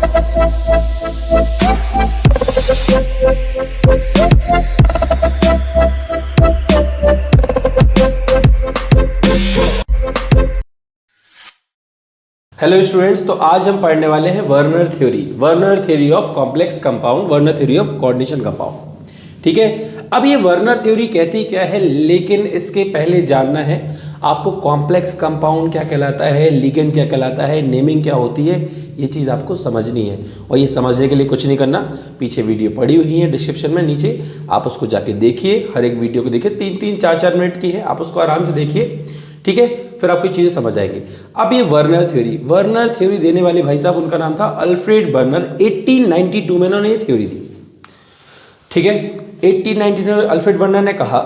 Hello students, तो आज हम पढ़ने वाले हैं Werner theory of complex compound, Werner theory of coordination compound. ठीक है, अब ये वर्नर थ्योरी कहती क्या है, लेकिन इसके पहले जानना है आपको कॉम्प्लेक्स कंपाउंड क्या कहलाता है, लिगेंड क्या कहलाता है, नेमिंग क्या होती है, ये चीज़ आपको समझनी है। और ये समझने के लिए कुछ नहीं करना, पीछे वीडियो पड़ी हुई है डिस्क्रिप्शन में नीचे, आप उसको जाके देखिए, हर एक वीडियो को देखिए, 3-3, 4-4 मिनट की है, आप उसको आराम से देखिए। ठीक है, फिर आपकी चीज़ें समझ आएंगी। अब ये वर्नर थ्योरी देने वाले भाई साहब, उनका नाम था अल्फ्रेड वर्नर। 1892 में उन्होंने ये थ्योरी दी। ठीक है, 1892 में अल्फ्रेड वर्नर ने कहा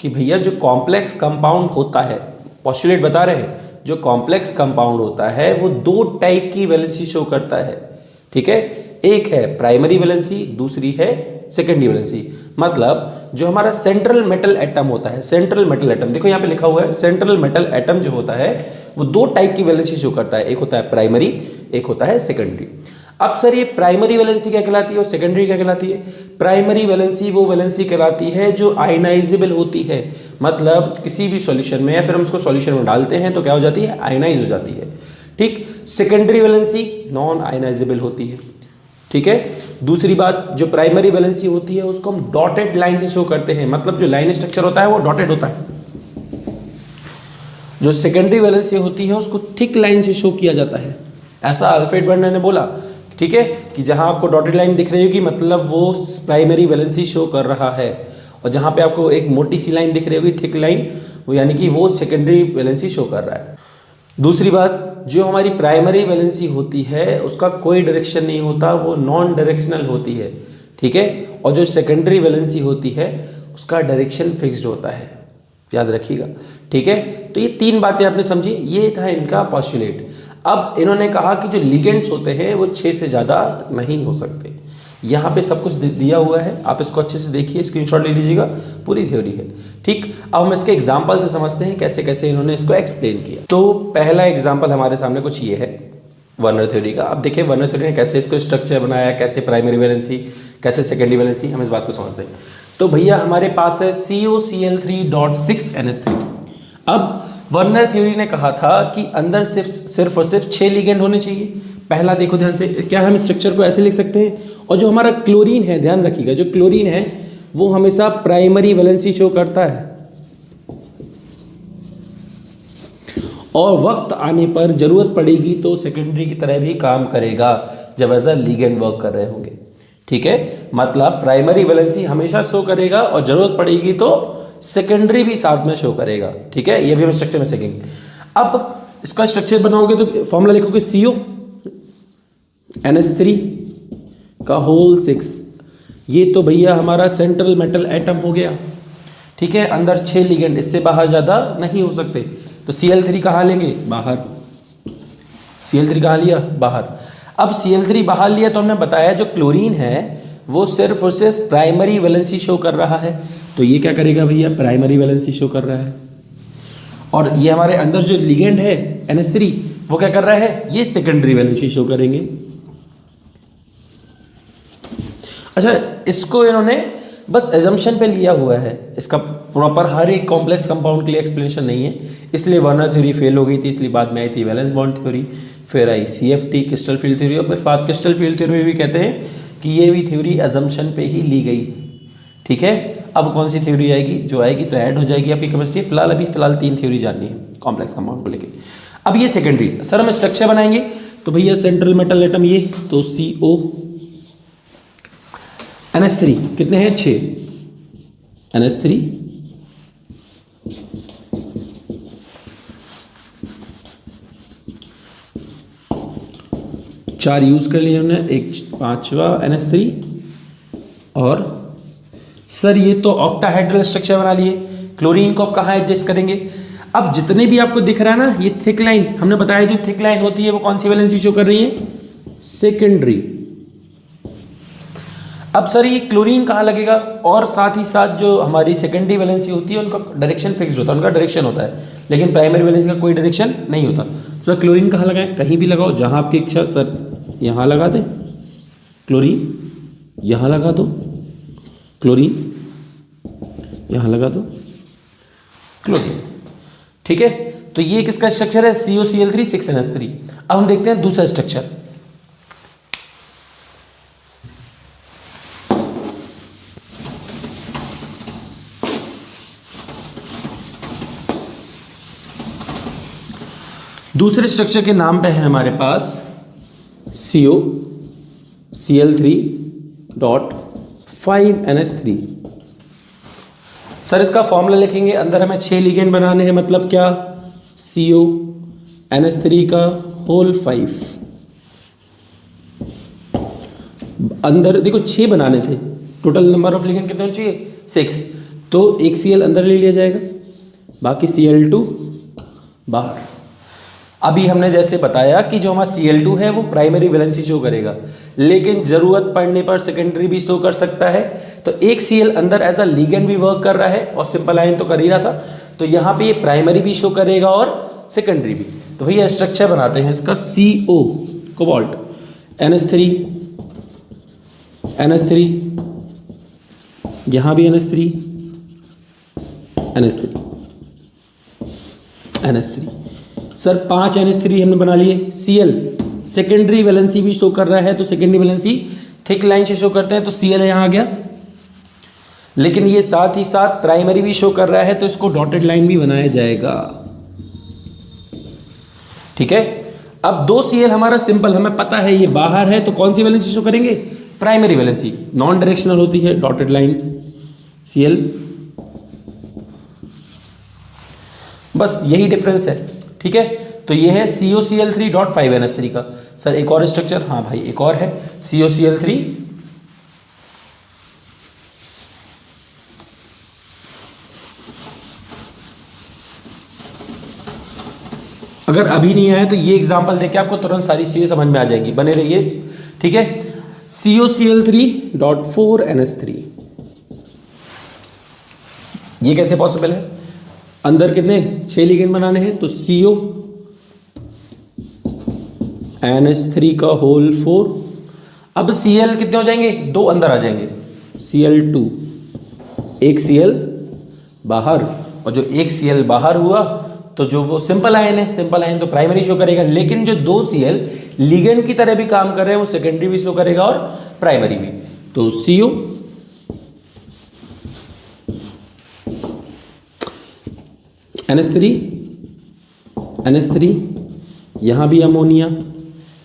कि भैया जो कॉम्प्लेक्स कंपाउंड होता है, पोस्टुलेट बता रहे हैं, जो कॉम्प्लेक्स कंपाउंड होता है वो दो टाइप की वैलेंसी शो करता है। ठीक है, एक है प्राइमरी वैलेंसी, दूसरी है सेकेंडरी वैलेंसी। मतलब जो हमारा सेंट्रल मेटल एटम होता है, सेंट्रल मेटल एटम, देखो यहाँ पे लिखा हुआ है, सेंट्रल मेटल एटम जो होता है वो दो टाइप की वैलेंसी शो करता है, एक होता है प्राइमरी, एक होता है सेकेंडरी। अब सर ये प्राइमरी वैलेंसी क्या कहलाती है और सेकेंडरी क्या कहलाती है? प्राइमरी वैलेंसी वो वैलेंसी कहलाती है जो आयनाइजेबल होती है, मतलब किसी भी सॉल्यूशन में या फिर हम उसको सॉल्यूशन में डालते हैं तो क्या हो जाती है, आयनाइज हो जाती है। ठीक, सेकेंडरी वैलेंसी नॉन आयनाइजेबल होती है। ठीक है, दूसरी बात, जो प्राइमरी वैलेंसी होती है उसको हम डॉटेड लाइन से शो करते हैं, मतलब जो लाइन स्ट्रक्चर होता है वो डॉटेड होता है। जो सेकेंडरी वैलेंसी होती है उसको थिक लाइन से शो किया जाता है, ऐसा अल्फ्रेड वर्नर ने बोला। ठीक है, कि जहां आपको डॉटेड लाइन दिख रही होगी मतलब वो प्राइमरी वैलेंसी शो कर रहा है, और जहां पे आपको एक मोटी सी लाइन दिख रही होगी, थिक लाइन, वो यानी कि वो सेकेंडरी वैलेंसी शो कर रहा है। दूसरी बात, जो हमारी प्राइमरी वैलेंसी होती है उसका कोई डायरेक्शन नहीं होता, वो नॉन डायरेक्शनल होती है। ठीक है, और जो सेकेंडरी वैलेंसी होती है उसका डायरेक्शन फिक्स्ड होता है, याद रखिएगा। ठीक है, तो ये तीन बातें आपने समझी, ये था इनका पोस्टुलेट। अब इन्होंने कहा कि जो लिगेंड्स होते हैं वो 6 से ज़्यादा नहीं हो सकते। यहाँ पे सब कुछ दिया हुआ है, आप इसको अच्छे से देखिए, स्क्रीनशॉट ले लीजिएगा, पूरी थ्योरी है। ठीक, अब हम इसके एग्जांपल से समझते हैं कैसे कैसे इन्होंने इसको एक्सप्लेन किया। तो पहला एग्जांपल हमारे सामने कुछ ये है वर्नर थ्योरी का। अब देखिए वर्नर थ्योरी ने कैसे इसको स्ट्रक्चर बनाया, कैसे प्राइमरी वैलेंसी, कैसे सेकेंडरी वैलेंसी, हम इस बात को समझते हैं। तो भैया हमारे पास है COCl3.6NH3। अब वर्नर थ्योरी ने कहा था कि अंदर सिर्फ और सिर्फ 6 लिगेंड होने चाहिए। पहला देखो ध्यान से, क्या हम स्ट्रक्चर को ऐसे लिख सकते हैं, और जो हमारा क्लोरीन है, ध्यान रखिएगा, जो क्लोरीन है वो हमेशा प्राइमरी वैलेंसी शो करता है, और वक्त आने पर जरूरत पड़ेगी तो सेकेंडरी की तरह भी काम करेगा जब एज अ लिगेंड वर्क कर रहे होंगे। ठीक है, मतलब प्राइमरी वैलेंसी हमेशा शो करेगा और जरूरत पड़ेगी तो सेकेंडरी भी साथ में शो करेगा। ठीक है, ये भी हम स्ट्रक्चर में सीखेंगे। अब इसका स्ट्रक्चर बनाओगे तो फॉर्मूला लिखोगे CONH3 का होल 6। ये तो भैया हमारा सेंट्रल मेटल एटम हो गया। ठीक है, अंदर 6 लिगेंड, इससे बाहर ज़्यादा नहीं हो सकते। तो Cl3 कहाँ लेंगे? बाहर। Cl3 कहाँ लिया? बाहर। अब Cl3 बाहर लिया तो हमने बताया जो क्लोरीन है वो सिर्फ और सिर्फ प्राइमरी वैलेंसी शो कर रहा है, तो ये क्या करेगा भैया? प्राइमरी वैलेंसी शो कर रहा है। और ये हमारे अंदर जो लिगेंड है NH3 वो क्या कर रहा है? ये सेकेंडरी वैलेंसी शो करेंगे। अच्छा, इसको इन्होंने बस एजम्पशन पे लिया हुआ है, इसका प्रॉपर हर एक कॉम्प्लेक्स कंपाउंड के लिए एक्सप्लेनेशन नहीं है, इसलिए वर्नर थ्योरी फेल हो गई थी। इसलिए बाद में आई थी वैलेंस बॉन्ड थ्योरी, फिर आई CFT क्रिस्टल फील्ड थ्योरी, और फिर बाद क्रिस्टल फील्ड थ्योरी में भी कहते हैं कि ये भी थ्योरी एजम्पशन पे ही ली गई। ठीक है, अब कौन सी थ्योरी आएगी? जो आएगी तो ऐड हो जाएगी आपकी केमिस्ट्री। फिलहाल 3 थ्योरी जाननी है कॉम्प्लेक्स कंपाउंड को लेकर। अब ये सेकेंडरी, सर हम स्ट्रक्चर बनाएंगे तो भैया सेंट्रल मेटल एटम ये तो CONH3 कितने हैं? 6 NH3 4 यूज कर लिए हमने, एक 5वां NH3। और सर ये तो ऑक्टाहेड्रल स्ट्रक्चर बना लिए। क्लोरीन को अब कहाँ एडजस्ट करेंगे? अब जितने भी आपको दिख रहा है ना ये थिक लाइन, हमने बताया जो थिक लाइन होती है वो कौन सी वैलेंसी शो कर रही है? सेकेंडरी। अब सर ये क्लोरीन कहाँ लगेगा? और साथ ही साथ जो हमारी सेकेंडरी वैलेंसी होती है उनका डायरेक्शन फिक्स्ड होता है, उनका डायरेक्शन होता है, लेकिन प्राइमरी वैलेंसी का कोई डायरेक्शन नहीं होता। सर क्लोरीन कहाँ लगाएं? कहीं भी लगाओ, जहाँ आपकी इच्छा। सर यहाँ लगा दें, क्लोरीन यहाँ लगा दो, क्लोरीन यहाँ लगा दो, क्लोरीन। ठीक है, तो ये किसका स्ट्रक्चर है? COCl3 6NH3। अब हम देखते हैं दूसरा स्ट्रक्चर। दूसरे स्ट्रक्चर के नाम पे है हमारे पास COCl3.5NH3। सर इसका फॉर्मूला लिखेंगे, अंदर हमें 6 लिगेंड बनाने हैं, मतलब क्या? CONH3 का होल 5। अंदर देखो 6 बनाने थे, टोटल नंबर ऑफ लिगेंड कितने होने चाहिए? 6। तो एक Cl अंदर ले लिया जाएगा, बाकी Cl2 बाहर। अभी हमने जैसे बताया कि जो हमारा Cl2 है वो प्राइमरी वैलेंसी शो करेगा, लेकिन ज़रूरत पड़ने पर सेकेंडरी भी शो कर सकता है। तो एक Cl अंदर एज अ लिगेंड भी वर्क कर रहा है और सिंपल आयन तो कर ही रहा था, तो यहाँ पे ये प्राइमरी भी शो करेगा और सेकेंडरी भी। तो भैया स्ट्रक्चर बनाते हैं इसका, CO कोबाल्ट NH3 NH3, यहाँ भी NH3 NH3 NH3। Sir 5 NH3 हमने बना लिए। Cl सेकेंडरी वैलेंसी भी शो कर रहा है, तो सेकेंडरी वैलेंसी थिक लाइन से शो करते हैं, तो Cl यहाँ आ गया। लेकिन ये साथ ही साथ प्राइमरी भी शो कर रहा है, तो इसको डॉटेड लाइन भी बनाया जाएगा। ठीक है, अब 2 Cl हमारा सिंपल हमें पता है ये बाहर है, तो कौन सी वैलेंसी शो करेंगे? प्राइमरी वैलेंसी, नॉन डायरेक्शनल होती है, डॉटेड लाइन Cl। बस यही डिफरेंस है। ठीक है, तो ये है COCl3.5NH3 का। सर एक और स्ट्रक्चर, हाँ भाई एक और है COCl3 अगर अभी नहीं आया तो ये एग्जांपल देके आपको तुरंत सारी चीजें समझ में आ जाएंगी, बने रहिए। ठीक है, COCl3.4NH3 ये कैसे पॉसिबल है? अंदर कितने 6 लिगेंड बनाने हैं, तो CONH3 का होल 4। अब Cl कितने हो जाएंगे? 2 अंदर आ जाएंगे, Cl2, एक Cl बाहर, और जो एक Cl बाहर हुआ तो जो वो सिंपल आयन है, सिंपल आयन तो प्राइमरी शो करेगा, लेकिन जो 2 Cl लिगेंड की तरह भी काम कर रहे हैं वो सेकेंडरी भी शो करेगा और प्राइमरी भी। तो CO NH3 यहाँ भी अमोनिया,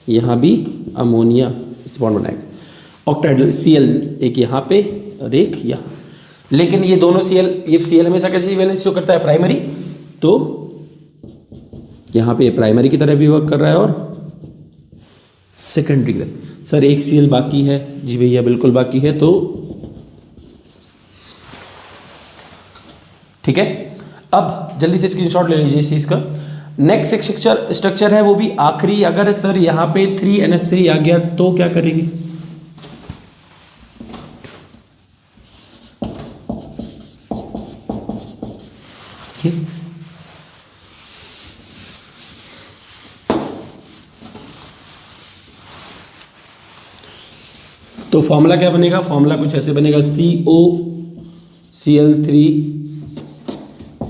यहाँ भी अमोनिया, इस बॉन्ड बनाएगा। ऑक्टाइडल Cl एक यहाँ पे और एक यहाँ, लेकिन ये दोनों Cl, ये Cl हमेशा कैसी वैलेंसी शो करता है? प्राइमरी, तो यहाँ पे प्राइमरी की तरह भी वर्क कर रहा है और सेकेंडरी की तरह। सर एक Cl बाकी है, जी भैया बिल्कुल बाकी है, तो ठीक है। अब जल्दी से स्क्रीनशॉट ले लीजिए इस चीज़ का। नेक्स्ट स्ट्रक्चर है वो भी आखिरी। अगर सर यहाँ पे 3NH3 आ गया तो क्या करेंगे? तो फॉर्मूला क्या बनेगा? फॉर्मूला कुछ ऐसे बनेगा,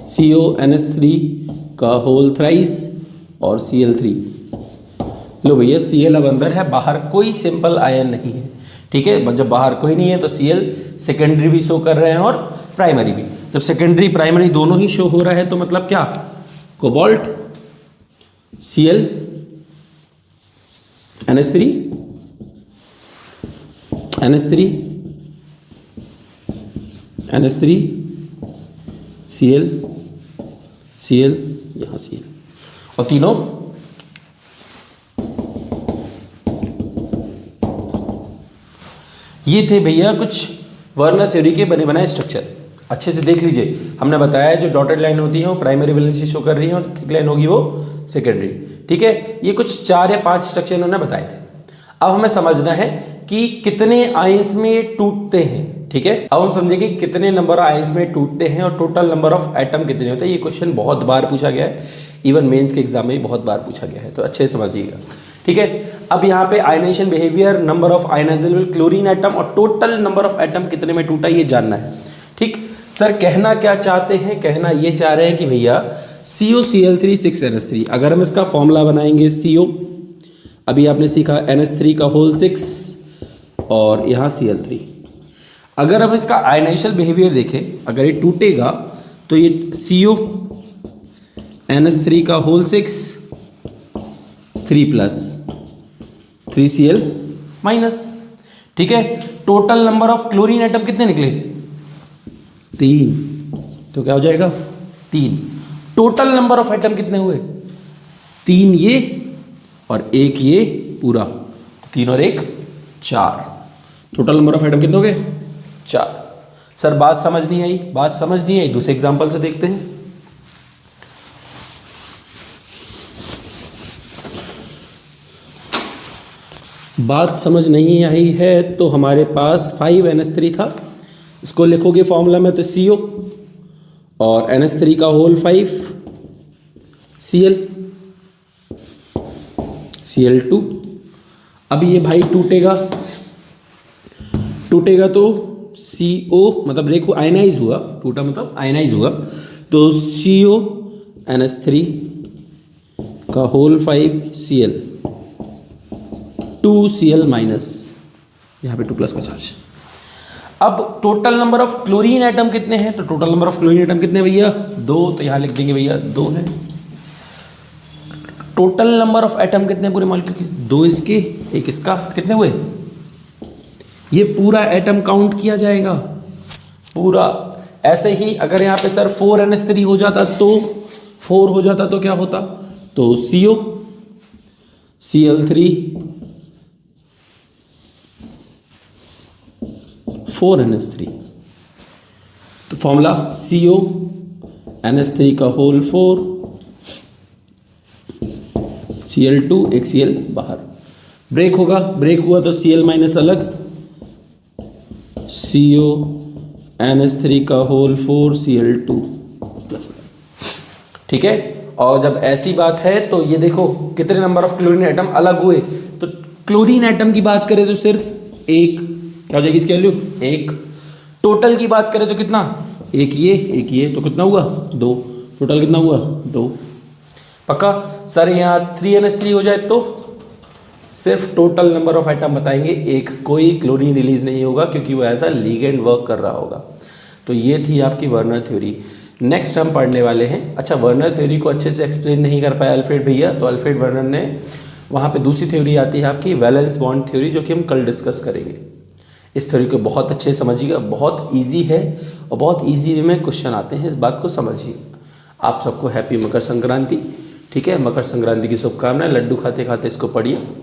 CONH3 का होल थ्राइस और Cl3। लो भैया Cl अब अंदर है, बाहर कोई सिंपल आयन नहीं है। ठीक है, जब बाहर कोई नहीं है तो Cl सेकेंडरी भी शो कर रहे हैं और प्राइमरी भी। जब सेकेंडरी प्राइमरी दोनों ही शो हो रहा है तो मतलब क्या? कोबाल्ट Cl NH3 Cl यहाँ Cl, और तीनों ये थे भैया कुछ वर्नर थ्योरी के बने बनाए स्ट्रक्चर। अच्छे से देख लीजिए, हमने बताया जो डॉटेड लाइन होती है वो प्राइमरी वैलेंसी शो कर रही है और थिक लाइन होगी वो सेकेंडरी। ठीक है, ये कुछ 4 या 5 स्ट्रक्चर इन्होंने बताए थे। अब हमें समझना है कि कितने आयंस में ये टूटते हैं। ठीक है, अब हम समझेंगे कितने नंबर ऑफ आयंस में टूटते हैं और टोटल नंबर ऑफ एटम कितने होते हैं। ये क्वेश्चन बहुत बार पूछा गया है, इवन मेंस के एग्जाम में भी बहुत बार पूछा गया है, तो अच्छे से समझिएगा। ठीक है, अब यहाँ पे ionization behaviour, number of ionizable chlorine atom और टोटल नंबर ऑफ एटम कितने में टूटा ये जानना है। ठीक सर, कहना क्या चाहते हैं, कहना ये चाह रहे हैं कि भैया COCl3 6NH3, अगर हम इसका फॉर्मूला बनाएंगे CO, अभी आपने सीखा NH3 का होल 6 और यहाँ Cl3, अगर हम इसका आयनाइजेशन बिहेवियर देखें, अगर ये टूटेगा तो ये CO NH3 का होल 6 3 प्लस 3Cl माइनस। ठीक है, total number of chlorine atom कितने निकले? 3, तो क्या हो जाएगा 3। टोटल नंबर ऑफ एटम कितने हुए? 3 ये और 1 ये पूरा, 3 और 1 4। टोटल नंबर ऑफ एटम कितने हो गए? 4। सर बात समझ नहीं आई, बात समझ नहीं आई, दूसरे एग्जांपल से देखते हैं। बात समझ नहीं आई है तो हमारे पास 5NH3 था, इसको लिखोगे फॉर्मूला में तो CO और NH3 का होल 5 Cl Cl2। अब ये भाई टूटेगा, टूटेगा तो CO मतलब देखो आयनाइज हुआ, टूटा मतलब आयनाइज हुआ, तो CO NH3 का होल 5 Cl 2Cl माइनस, यहाँ पे 2 प्लस का चार्ज। अब total number of chlorine atom कितने हैं? तो total number of chlorine atom कितने भैया? 2, तो यहाँ लिख देंगे भैया 2 है। टोटल नंबर ऑफ एटम कितने पूरे मॉलिक्यूल के? 2 इसके 1 इसका, कितने हुए? ये पूरा एटम काउंट किया जाएगा पूरा। ऐसे ही अगर यहाँ पे सर 4NH3 हो जाता तो 4 हो जाता तो क्या होता? तो CO Cl3 4NH3, तो फॉर्मूला CO NH3 का होल 4 Cl2 एक Cl बाहर, ब्रेक होगा, ब्रेक हुआ तो Cl माइनस अलग, CO NH3 का होल 4 Cl2 प्लस। ठीक है, और जब ऐसी बात है तो ये देखो कितने नंबर ऑफ क्लोरीन एटम अलग हुए, तो क्लोरीन एटम की बात करें तो सिर्फ एक, क्या हो जाएगी इसकी वैल्यू? 1। टोटल की बात करें तो कितना? एक ये, तो कितना हुआ? 2। टोटल कितना हुआ? 2। पक्का? सर यहाँ 3NH3 हो जाए तो सिर्फ टोटल नंबर ऑफ एटम बताएंगे, एक कोई क्लोरीन रिलीज नहीं होगा क्योंकि वो ऐसा लीगेंड वर्क कर रहा होगा। तो ये थी आपकी वर्नर थ्योरी। नेक्स्ट हम पढ़ने वाले हैं, अच्छा वर्नर थ्योरी को अच्छे से एक्सप्लेन नहीं कर पाया अल्फ्रेड भैया, तो अल्फ्रेड वर्नर ने वहाँ पे दूसरी थ्योरी आती है आपकी वैलेंस बॉन्ड थ्योरी, जो कि हम कल डिस्कस करेंगे। इस थ्योरी को बहुत अच्छे से समझिएगा, बहुत इजी है और बहुत इजी वे में क्वेश्चन आते हैं, इस बात को समझिए। आप सबको हैप्पी मकर संक्रांति। ठीक है, मकर संक्रांति की शुभकामनाएं। लड्डू खाते खाते इसको पढ़िए।